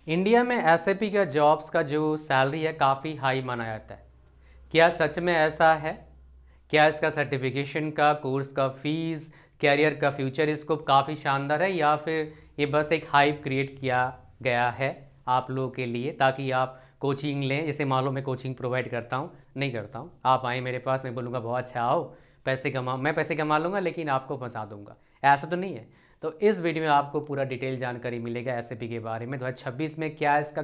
India में SAP का jobs का जो सैलरी है काफ़ी हाई माना जाता है। क्या सच में ऐसा है? क्या इसका सर्टिफिकेशन का, कोर्स का फीस, कैरियर का फ्यूचर स्कोप काफ़ी शानदार है, या फिर ये बस एक हाइप क्रिएट किया गया है आप लोगों के लिए ताकि आप कोचिंग लें? जैसे मान लो मैं कोचिंग प्रोवाइड करता हूँ, नहीं करता हूँ, आप आए मेरे पास, मैं बोलूँगा बहुत अच्छा आओ, पैसे कमा, मैं पैसे कमा लूँगा लेकिन आपको फंसा दूंगा। ऐसा तो नहीं है। तो इस वीडियो में आपको पूरा डिटेल जानकारी मिलेगा एसएपी के बारे में। 2026 में क्या इसका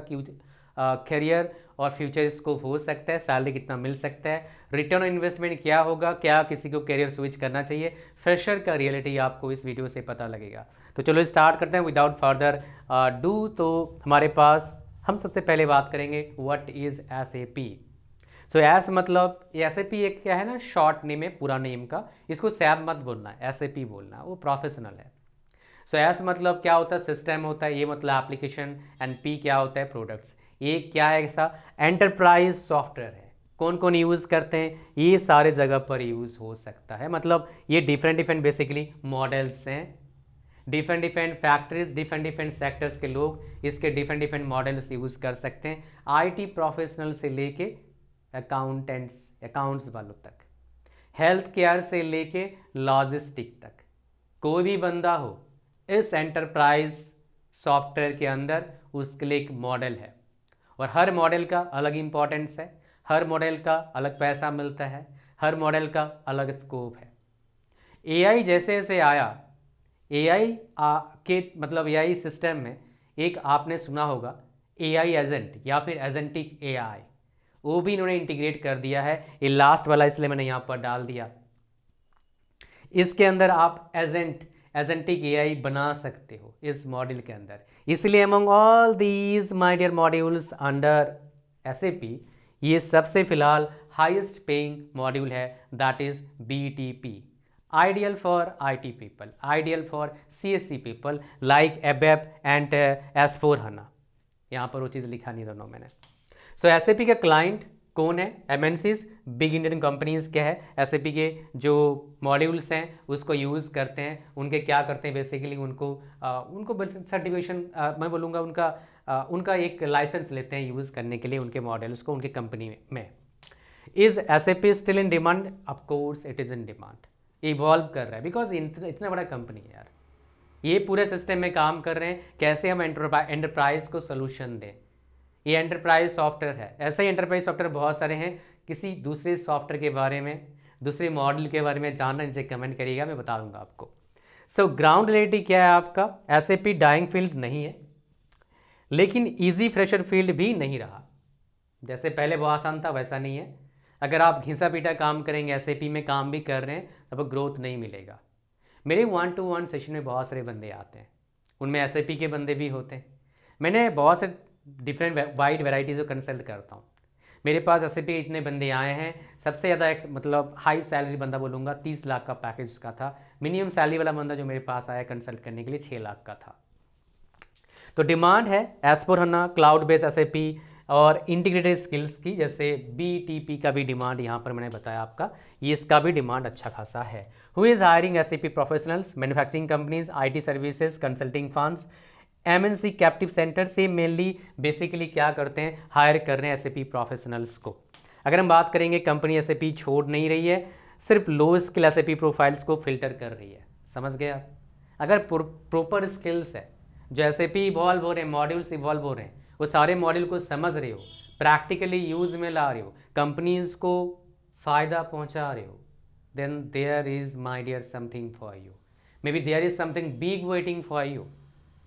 करियर और फ्यूचर स्कोप हो सकता है, सैलरी कितना मिल सकता है, रिटर्न ऑन इन्वेस्टमेंट क्या होगा, क्या किसी को करियर स्विच करना चाहिए, फ्रेशर का रियलिटी आपको इस वीडियो से पता लगेगा। तो चलो स्टार्ट करते हैं विदाउट फर्दर डू। तो हमारे पास हम सबसे पहले बात करेंगे what is SAP. So S मतलब एसएपी एक क्या है ना, शॉर्ट नेम है पूरा नेम का। इसको सैप मत बोलना है, एसएपी बोलना, वो प्रोफेशनल है। सो एस मतलब क्या होता है, सिस्टम होता है, ये मतलब एप्लीकेशन, एंड पी क्या होता है, प्रोडक्ट्स। ये क्या है, ऐसा एंटरप्राइज सॉफ्टवेयर है। कौन कौन यूज़ करते हैं, ये सारे जगह पर यूज़ हो सकता है। मतलब ये डिफरेंट डिफरेंट बेसिकली मॉडल्स हैं, different different factories, different different sectors के लोग इसके डिफरेंट डिफरेंट मॉडल्स यूज़ कर सकते हैं। आईटी प्रोफेशनल से लेके अकाउंटेंट्स, अकाउंट्स वालों तक, हेल्थ केयर से लेके लॉजिस्टिक तक, कोई भी बंदा हो इस एंटरप्राइज सॉफ्टवेयर के अंदर उसके लिए एक मॉडल है, और हर मॉडल का अलग इंपॉर्टेंस है, हर मॉडल का अलग पैसा मिलता है, हर मॉडल का अलग स्कोप है। एआई जैसे जैसे आया, एआई के मतलब एआई सिस्टम में एक आपने सुना होगा एआई एजेंट या फिर एजेंटिक एआई, वो भी इन्होंने इंटीग्रेट कर दिया है। ये लास्ट वाला इसलिए मैंने यहाँ पर डाल दिया। इसके अंदर आप एजेंटिक एआई बना सकते हो इस मॉड्यूल के अंदर। इसलिए among all these my dear modules under SAP, ये सबसे फिलहाल हाईएस्ट पेइंग मॉड्यूल है, that is BTP, ideal for IT people, ideal for CSC people like ABAP and एस4 हना। यहाँ पर वो चीज़ लिखा नहीं दोनों मैंने। सो एसएपी का क्लाइंट कौन है, एमएनसीज, बिग इंडियन कंपनीज क्या है, एसएपी के जो मॉड्यूल्स हैं उसको यूज़ करते हैं। उनके क्या करते हैं बेसिकली, उनको सर्टिफिकेशन मैं बोलूँगा उनका एक लाइसेंस लेते हैं यूज़ करने के लिए उनके मॉडल्स को उनके कंपनी में। Is SAP still in demand? Of course it is in demand, evolve कर रहा है, बिकॉज इतना बड़ा कंपनी है यार, ये पूरे सिस्टम में काम कर रहे हैं, कैसे हम एंटरप्राइज को सोल्यूशन दें। ये एंटरप्राइज सॉफ्टवेयर है, ऐसे ही एंटरप्राइज सॉफ्टवेयर बहुत सारे हैं। किसी दूसरे सॉफ्टवेयर के बारे में, दूसरे मॉडल के बारे में जानना, नीचे कमेंट करिएगा, मैं बता दूंगा आपको। सो ग्राउंड रियलिटी क्या है आपका, एसएपी डाइंग फील्ड नहीं है, लेकिन इजी फ्रेशर फील्ड भी नहीं रहा। जैसे पहले बहुत आसान था वैसा नहीं है। अगर आप घिसा पीटा काम करेंगे, एसएपी में काम भी कर रहे हैं, तब ग्रोथ नहीं मिलेगा। मेरे 1-to-1 सेशन में बहुत सारे बंदे आते हैं, उनमें एसएपी के बंदे भी होते हैं। मैंने बहुत से डिफरेंट वाइड वेराइटीज़ को कंसल्ट करता हूँ। मेरे पास एसएपी इतने बंदे आए हैं, सबसे ज़्यादा एक मतलब हाई सैलरी बंदा बोलूँगा 30 लाख का पैकेज का था। मिनिमम सैलरी वाला बंदा जो मेरे पास आया कंसल्ट करने के लिए 6 लाख का था। तो डिमांड है एस4हना, क्लाउड बेस्ड एसएपी और इंटीग्रेटेड स्किल्स की, जैसे बीटीपी का भी डिमांड यहाँ पर मैंने बताया आपका, ये इसका भी डिमांड अच्छा खासा है। Who is hiring SAP professionals, manufacturing companies, IT services, consulting firms, MNC captive centre से मेनली बेसिकली क्या करते हैं, हायर कर रहे हैं एसएपी प्रोफेशनल्स को। अगर हम बात करेंगे, कंपनी एसएपी छोड़ नहीं रही है, सिर्फ लो स्किल एसएपी प्रोफाइल्स को फिल्टर कर रही है। समझ गए आप? अगर प्रॉपर स्किल्स है, जो एसएपी इवॉल्व हो रहे हैं, मॉड्यूल्स इवॉल्व हो रहे हैं, वो सारे मॉड्यूल को समझ रहे हो, प्रैक्टिकली यूज़ में ला रहे हो, कंपनीज को फ़ायदा पहुंचा रहे हो, then there is my dear something for you, maybe there is something big waiting for you,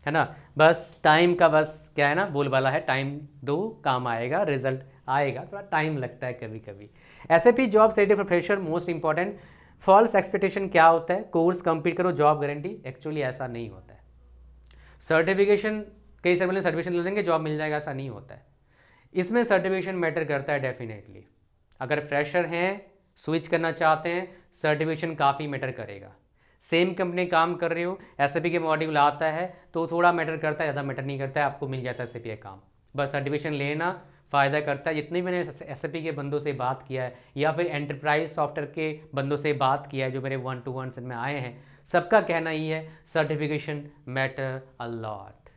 है ना। बस टाइम का बस क्या है ना, बोलबाला है, टाइम दो काम आएगा, रिजल्ट आएगा, थोड़ा टाइम लगता है कभी कभी। SAP job selected for fresher, most important. False expectation क्या होता है, कोर्स कंप्लीट करो जॉब गारंटी, एक्चुअली ऐसा नहीं होता है। सर्टिफिकेशन, कई सारे बोले सर्टिफिकेशन ले लेंगे जॉब मिल जाएगा, ऐसा नहीं होता है। इसमें सर्टिफिकेशन मैटर करता है डेफिनेटली। अगर फ्रेशर हैं, स्विच करना चाहते हैं, सर्टिफिकेशन काफ़ी मैटर करेगा। सेम कंपनी काम कर रहे हो, एसएपी के मॉड्यूल आता है तो थोड़ा मैटर करता है, ज़्यादा मैटर नहीं करता है, आपको मिल जाता है एसएपी का काम। बस सर्टिफिकेशन लेना फ़ायदा करता है। जितने भी मैंने एसएपी के बंदों से बात किया है या फिर एंटरप्राइज सॉफ्टवेयर के बंदों से बात किया है जो मेरे 1-to-1 में आए हैं, सबका कहना ही है सर्टिफिकेशन मैटर अ लॉट।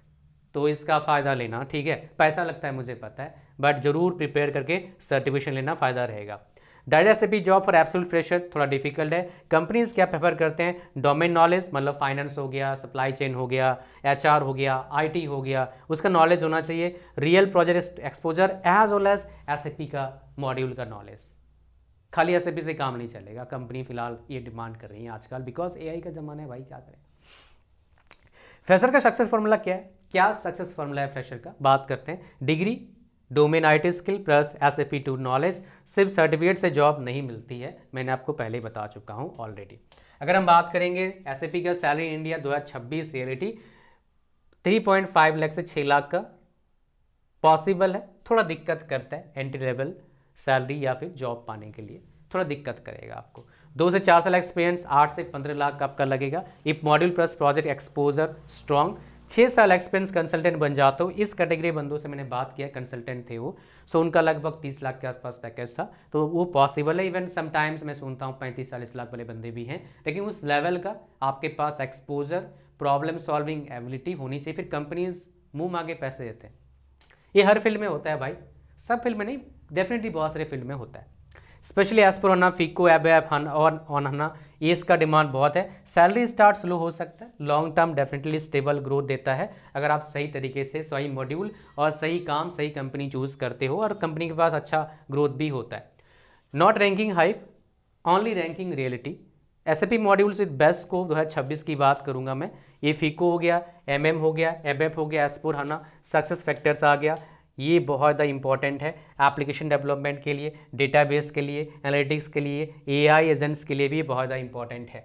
तो इसका फ़ायदा लेना, ठीक है। पैसा लगता है मुझे पता है, बट जरूर प्रिपेयर करके सर्टिफिकेशन लेना, फ़ायदा रहेगा। Direct SAP job for absolute fresher थोड़ा डिफिकल्ट है। कंपनीज क्या प्रेफर करते हैं, डोमेन नॉलेज, मतलब फाइनेंस हो गया, सप्लाई चेन हो गया, एचआर हो गया, आईटी हो गया, उसका नॉलेज होना चाहिए। Real project exposure as well as SAP का मॉड्यूल का नॉलेज। खाली एसएपी से काम नहीं चलेगा, कंपनी फिलहाल ये डिमांड कर रही है आजकल, बिकॉज एआई का ज़माना है भाई, क्या करें। फ्रेशर का सक्सेस फॉर्मूला क्या है, क्या सक्सेस फॉर्मूला है फ्रेशर का, बात करते हैं। Degree, domain IT skill plus SAP too knowledge. सिर्फ सर्टिफिकेट से जॉब नहीं मिलती है, मैंने आपको पहले ही बता चुका हूँ ऑलरेडी। अगर हम बात करेंगे एसएपी का salary in India 2026 reality 3.5 lakh से 6 लाख का पॉसिबल है। थोड़ा दिक्कत करता है एंट्री लेवल सैलरी या फिर जॉब पाने के लिए, थोड़ा दिक्कत करेगा आपको। 2 से 4 साल एक्सपीरियंस, 8 से 15 लाख आपका लगेगा। If module plus project exposure strong, 6 साल एक्सपीरियंस कंसल्टेंट बन जाते हो। इस कैटेगरी बंदों से मैंने बात किया, कंसल्टेंट थे वो, सो उनका लगभग 30 लाख के आसपास पैकेज था, तो वो पॉसिबल है। इवन समटाइम्स मैं सुनता हूँ 35-40 लाख वाले बंदे भी हैं, लेकिन उस लेवल का आपके पास एक्सपोजर, प्रॉब्लम सॉल्विंग एबिलिटी होनी चाहिए, फिर कंपनीज मुंह मांगे पैसे देते हैं। ये हर फील्ड में होता है भाई, सब फील्ड में नहीं, डेफिनेटली बहुत सारे फील्ड में होता है। स्पेशली एज पर ऑन फीको एब और ऑन हना, ये इसका डिमांड बहुत है। सैलरी स्टार्ट स्लो हो सकता है, long term definitely stable growth देता है अगर आप सही तरीके से सही मॉड्यूल और सही काम, सही कंपनी चूज करते हो, और कंपनी के पास अच्छा ग्रोथ भी होता है। Not ranking hype, only ranking reality. SAP modules with best scope 2026 की बात करूंगा मैं। ये फीको हो गया, एमएम हो गया, एबएफ हो गया, एस4 हना, सक्सेस फैक्टर्स आ गया, ये बहुत ज़्यादा इंपॉर्टेंट है एप्लीकेशन डेवलपमेंट के लिए, डेटाबेस के लिए, एनालिटिक्स के लिए, एआई एजेंट्स के लिए भी बहुत ज़्यादा इंपॉर्टेंट है।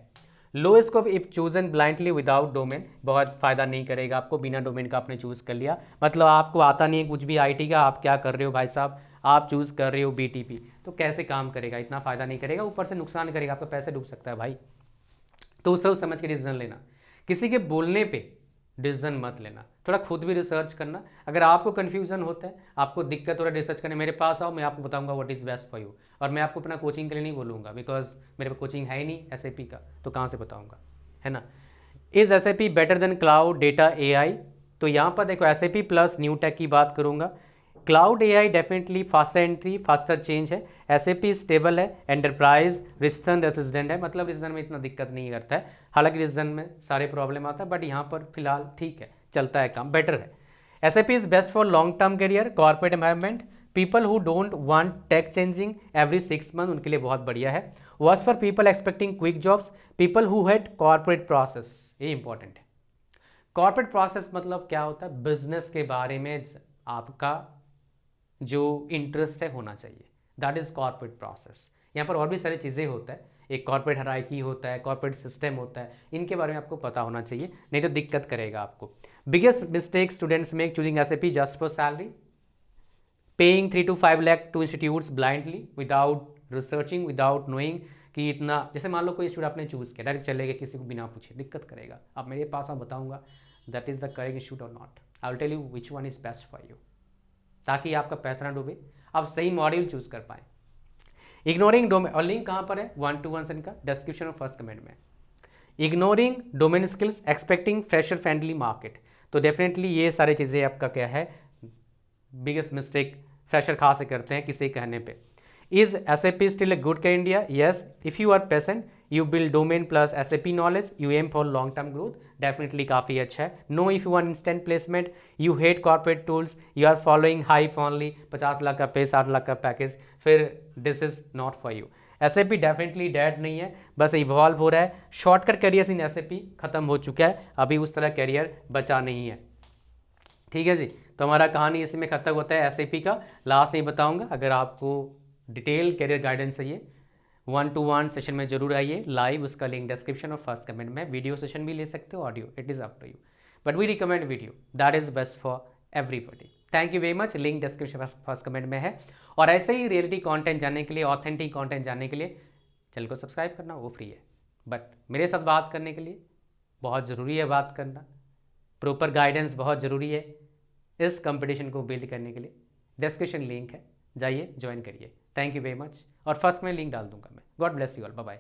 Low scope if chosen blindly without domain, बहुत फ़ायदा नहीं करेगा आपको, बिना डोमेन का आपने चूज़ कर लिया, मतलब आपको आता नहीं है कुछ भी आईटी का, आप क्या कर रहे हो भाई साहब, आप चूज़ कर रहे हो बीटीपी, तो कैसे काम करेगा, इतना फ़ायदा नहीं करेगा, ऊपर से नुकसान करेगा, आपका पैसे डूब सकता है भाई। तो सोच समझ के डिसीजन लेना, किसी के बोलने पे डिसीजन मत लेना, थोड़ा खुद भी रिसर्च करना। अगर आपको कन्फ्यूजन होता है, आपको दिक्कत हो रहा है रिसर्च करने, मेरे पास आओ, मैं आपको बताऊंगा what is best for you. और मैं आपको अपना कोचिंग के लिए नहीं बोलूँगा, बिकॉज मेरे पास कोचिंग है ही नहीं एसएपी का, तो कहाँ से बताऊँगा, है ना। Is SAP better than cloud data AI, तो यहाँ पर देखो एसएपी प्लस न्यू टेक की बात करूँगा। Claude AI definitely faster entry, faster change है। एसएपी स्टेबल है, एंटरप्राइज रिस्टन रेसिडेंट है, मतलब रिजन में इतना दिक्कत नहीं करता है, हालांकि रिजन में सारे प्रॉब्लम आता है, बट यहाँ पर फिलहाल ठीक है, चलता है काम, बेटर है। SAP is best for long term career, corporate environment, people who don't want tech changing every 6 month, उनके लिए बहुत बढ़िया है। Worse for people expecting quick jobs, people who had corporate process, ये इंपॉर्टेंट है। कॉर्पोरेट प्रोसेस मतलब क्या होता है, बिजनेस के बारे में आपका जो इंटरेस्ट है होना चाहिए, दैट इज कॉर्पोरेट प्रोसेस। यहाँ पर और भी सारी चीज़ें होता है, एक कॉर्पोरेट हायरार्की होता है, कॉर्पोरेट सिस्टम होता है, इनके बारे में आपको पता होना चाहिए, नहीं तो दिक्कत करेगा आपको। Biggest mistake students make choosing SAP just for salary, paying 3 to 5 lakh to institutes blindly without researching, without knowing कि इतना, जैसे मान लो कोई इंस्टीट्यूट आपने चूज़ किया, डायरेक्ट चले गए किसी को बिना पूछे, दिक्कत करेगा। अब मेरे पास मैं बताऊंगा that is the correct institute और not, I will tell you which one is best for you, ताकि आपका पैसा ना डूबे, आप सही मॉड्यूल चूज कर पाए। इग्नोरिंग डोमेन, और लिंक कहाँ पर है 1 to 1 का डिस्क्रिप्शन और फर्स्ट कमेंट में। Ignoring domain skills expecting fresher friendly market, तो डेफिनेटली ये सारी चीज़ें आपका क्या है, बिगेस्ट मिस्टेक फ्रेशर खास से करते हैं किसी कहने पे। Is SAP still a good career India, yes if you are patient, you build domain plus SAP knowledge, you aim for long term growth, definitely काफ़ी अच्छा है। No if you want instant placement, you hate corporate tools, you are following hype only, 50 lakh का pay, 60 lakh का package, फिर this is not for you. SAP definitely dead नहीं है, बस evolve हो रहा है। शॉर्टकट कैरियर इन एसएपी खत्म हो चुका है, अभी उस तरह कैरियर बचा नहीं है। ठीक है जी, तो हमारा कहानी इसी में खत्म होता है एसएपी का। लास्ट नहीं बताऊंगा, अगर आपको डिटेल कैरियर गाइडेंस चाहिए 1 to 1 सेशन में जरूर आइए लाइव, उसका लिंक डिस्क्रिप्शन और फर्स्ट कमेंट में। वीडियो सेशन भी ले सकते हो, audio, it is up to you, but we recommend video, that is best for everybody. Thank you very much, link description first comment में है। और ऐसे ही रियलिटी कंटेंट जानने के लिए, ऑथेंटिक कंटेंट जानने के लिए चैनल को सब्सक्राइब करना, वो फ्री है, बट मेरे साथ बात करने के लिए बहुत ज़रूरी है, बात करना, प्रॉपर गाइडेंस बहुत ज़रूरी है इस कंपटीशन को बिल्ड करने के लिए। डिस्क्रिप्शन लिंक है, जाइए ज्वाइन करिए। थैंक यू वेरी मच, और फर्स्ट में लिंक डाल दूंगा मैं। God bless you all, bye bye.